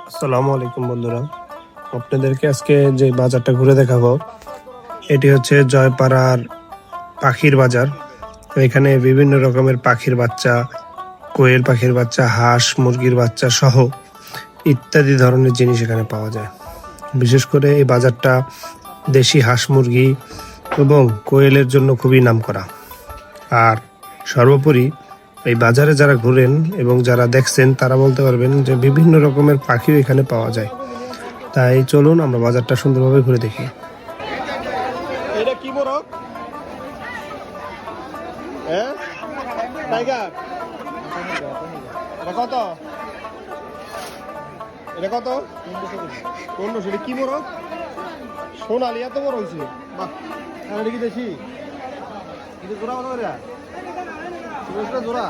আসসালামু আলাইকুম বন্ধুরা, আপনাদেরকে আজকে যে বাজারটা ঘুরে দেখাবো এটি হচ্ছে জয়পাড়ার পাখির বাজার। তো এখানে বিভিন্ন রকমের পাখির বাচ্চা, কোয়েল পাখির বাচ্চা, হাঁস মুরগির বাচ্চা সহ ইত্যাদি ধরনের জিনিস এখানে পাওয়া যায়। বিশেষ করে এই বাজারটা দেশি হাঁস মুরগি এবং কোয়েলের জন্য খুবই নামকরা। আর সর্বোপরি এই বাজারে যারা ঘুরেন এবং যারা দেখছেন তারা বলতে পারবেন যে বিভিন্ন রকমের পাখিও এখানে পাওয়া যায়। তাই চলুন আমরা বাজারটা সুন্দরভাবে ঘুরে দেখি। এটা কি মোরগ? হ্যাঁ, টাইগার। এটা কত? এটা কত? 1500। এটা কি মোরগ? সোনালি এত বড় হয়েছে। বাহ, আর এটা কি দেশি? এটা জোড়া কত করে? জোড়া।